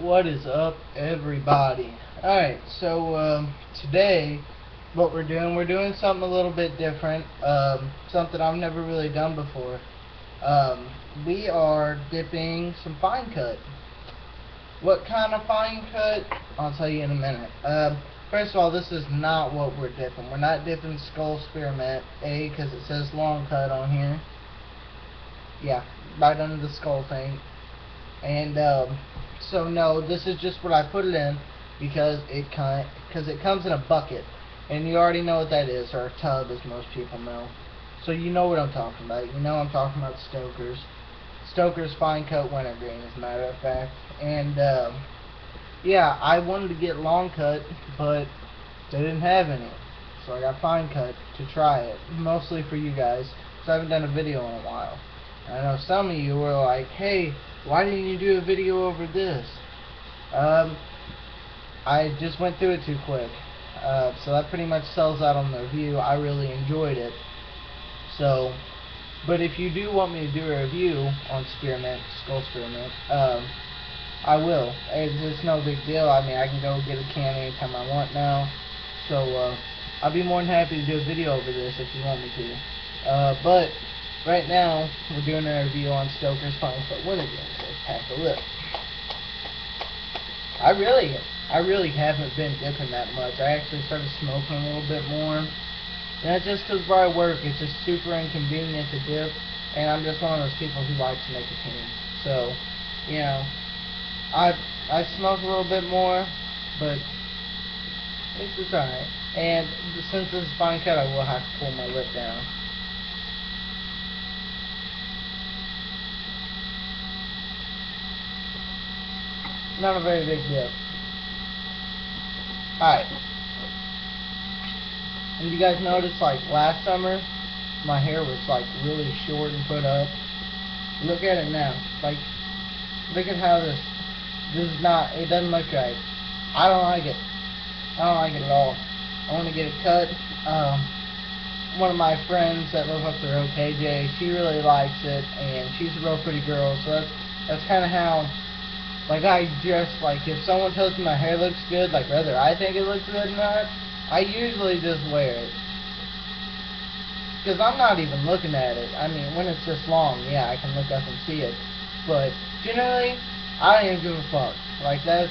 What is up, everybody? Alright, so today what we're doing something a little bit different, something I've never really done before. We are dipping some fine cut. What kind of fine cut? I'll tell you in a minute. First of all, this is not what we're dipping. We're not dipping Skull Spearmint, because it says long cut on here. Yeah, right under the skull thing. And so no, this is just what I put it in because it comes in a bucket, and you already know what that is, or a tub, as most people know. So you know what I'm talking about. You know I'm talking about Stokers. Stokers Fine Cut Wintergreen, as a matter of fact. And yeah, I wanted to get long cut, but they didn't have any, so I got fine cut to try it, mostly for you guys, because I haven't done a video in a while. I know some of you were like, hey, why didn't you do a video over this? I just went through it too quick. So that pretty much sells out on the review. I really enjoyed it. So, but if you do want me to do a review on Spearmint, Skull Spearmint, I will. It's no big deal. I mean, I can go get a can anytime I want now. So, I'll be more than happy to do a video over this if you want me to. But right now, we're doing a review on Stokers Fine Cut Wintergreen, so let's pack a lip. I really haven't been dipping that much. I actually started smoking a little bit more. And that's just because where I work, it's just super inconvenient to dip, and I'm just one of those people who likes nicotine. So, you know, I smoke a little bit more, but it's alright. And since this is fine cut, I will have to pull my lip down. Not a very big dip. Alright. And you guys noticed, like, last summer, my hair was, like, really short and put up. Look at it now. Like, look at how this is not, it doesn't look right. I don't like it. I don't like it at all. I want to get it cut. One of my friends that live up the road, KJ, she really likes it, and she's a real pretty girl, so that's kind of how, like, I just, like, if someone tells me my hair looks good, like, whether I think it looks good or not, I usually just wear it. Because I'm not even looking at it. I mean, when it's this long, yeah, I can look up and see it. But, generally, I don't even give a fuck. Like, I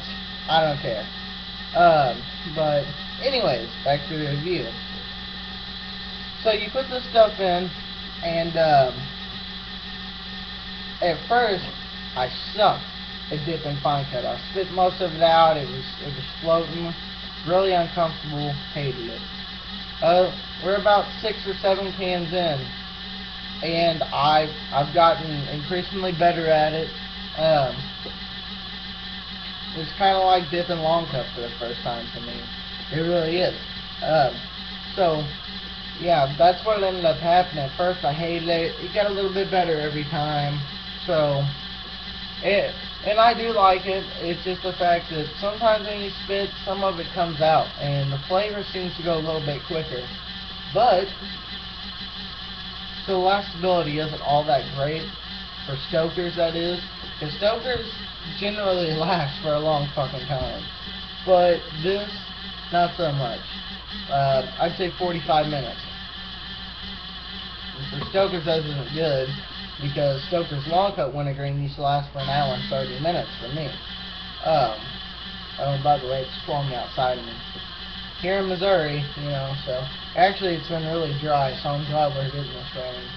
don't care. But, anyways, back to the review. So, you put this stuff in, and, at first, I sucked at dipping fine cut. I spit most of it out. It was floating. Really uncomfortable. Hated it. We're about 6 or 7 cans in, and I've gotten increasingly better at it. It's kind of like dipping long cut for the first time for me. It really is. So, yeah, that's what ended up happening. At first, I hated it. It got a little bit better every time. So, and I do like it. It's just the fact that sometimes when you spit, some of it comes out, and the flavor seems to go a little bit quicker. But, so lastability isn't all that great for Stokers, that is. Because Stokers generally last for a long fucking time. But this, not so much. I'd say 45 minutes. And for Stokers, that isn't good, because Stokers Long Cut Wintergreen used to last for an hour and 30 minutes for me. Oh, by the way, it's stormy outside of me. Here in Missouri, you know, so actually it's been really dry, so I'm glad we're getting this rain.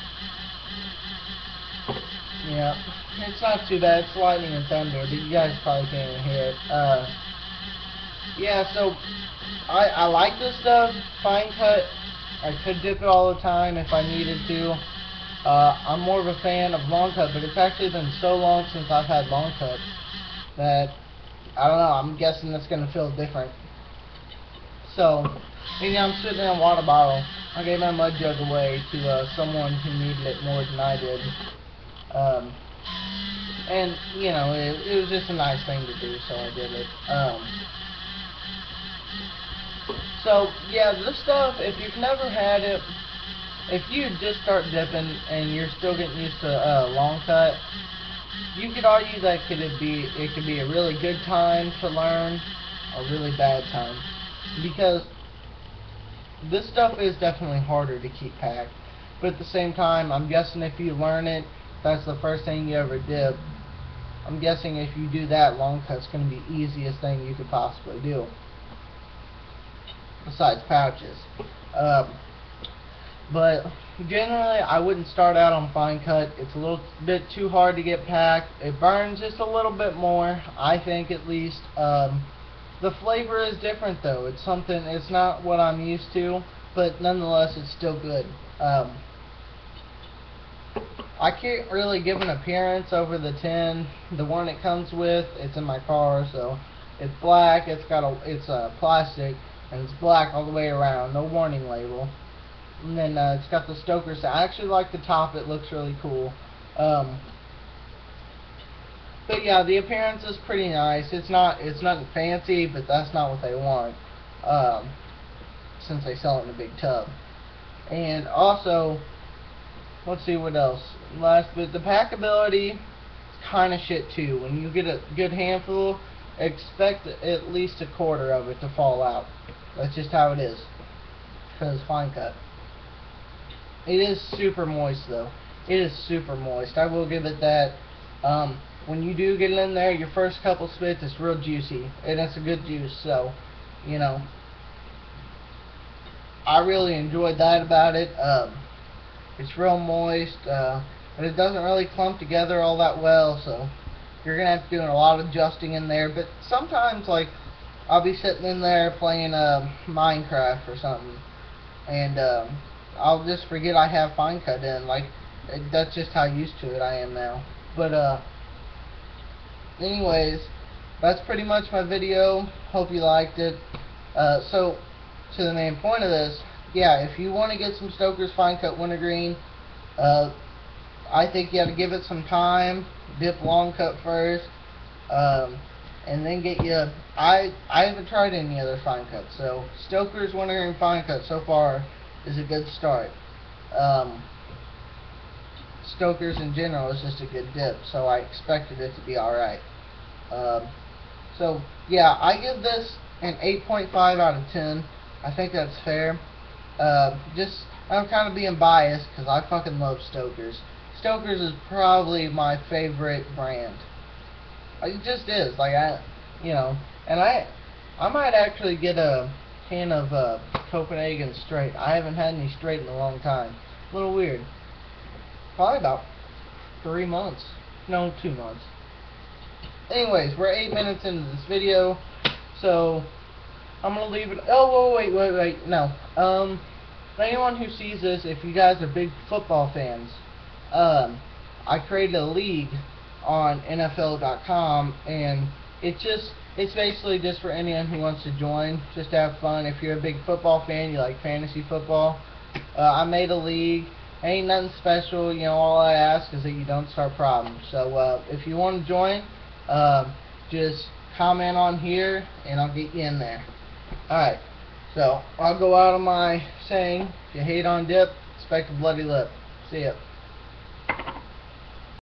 Yeah, it's not too bad. It's lightning and thunder, but you guys probably can't even hear it. Yeah, so I like this stuff, fine cut. I could dip it all the time if I needed to. I'm more of a fan of long cut, but it's actually been so long since I've had long cut that, I don't know, I'm guessing it's going to feel different. So, you know, I'm sitting in a water bottle. I gave my mud jug away to someone who needed it more than I did. And, you know, it was just a nice thing to do, so I did it. So, yeah, this stuff, if you've never had it, if you just start dipping and you're still getting used to long cut, you could argue that it could be a really good time to learn, a really bad time, because this stuff is definitely harder to keep packed. But at the same time, I'm guessing if you learn it, that's the first thing you ever dip. I'm guessing if you do that, long cut's going to be the easiest thing you could possibly do, besides pouches. But generally, I wouldn't start out on fine cut. It's a little bit too hard to get packed. It burns just a little bit more, I think, at least. The flavor is different, though. It's something. It's not what I'm used to, but nonetheless, it's still good. I can't really give an appearance over the tin. The one it comes with, it's in my car, so it's black. It's plastic, and it's black all the way around. No warning label. And then it's got the Stokers. I actually like the top. It looks really cool. But yeah, the appearance is pretty nice. It's nothing fancy, but that's not what they want, since they sell it in a big tub. And also, let's see what else. Last bit, the packability is kind of shit too. When you get a good handful, expect at least a quarter of it to fall out. That's just how it is, because it's fine cut. It is super moist, though. It is super moist. I will give it that. When you do get it in there, your first couple spits, it's real juicy, and it's a good juice. So, you know, I really enjoyed that about it. It's real moist, but it doesn't really clump together all that well. So you're gonna have to do a lot of adjusting in there. But sometimes, like, I'll be sitting in there playing Minecraft or something, and I'll just forget I have fine cut in. Like, that's just how used to it I am now. But anyways, that's pretty much my video. Hope you liked it. So to the main point of this, yeah, if you want to get some Stokers fine cut wintergreen, I think you have to give it some time. Dip long cut first, and then get you. I haven't tried any other fine cut, so Stokers wintergreen fine cut so far is a good start. Stokers in general is just a good dip, so I expected it to be alright. So yeah, I give this an 8.5 out of 10. I think that's fair. I'm kind of being biased because I fucking love Stokers. Stokers is probably my favorite brand. It just is. Like, and I might actually get a can of Copenhagen straight. I haven't had any straight in a long time. A little weird. Probably about 3 months. No, 2 months. Anyways, we're 8 minutes into this video, so I'm gonna leave it. Oh, wait, no. Anyone who sees this, if you guys are big football fans, I created a league on NFL.com, and it's basically just for anyone who wants to join, just to have fun. If you're a big football fan, you like fantasy football, I made a league. Ain't nothing special, you know. All I ask is that you don't start problems. So if you want to join, just comment on here, and I'll get you in there. Alright, so I'll go out on my saying, if you hate on dip, expect a bloody lip. See ya.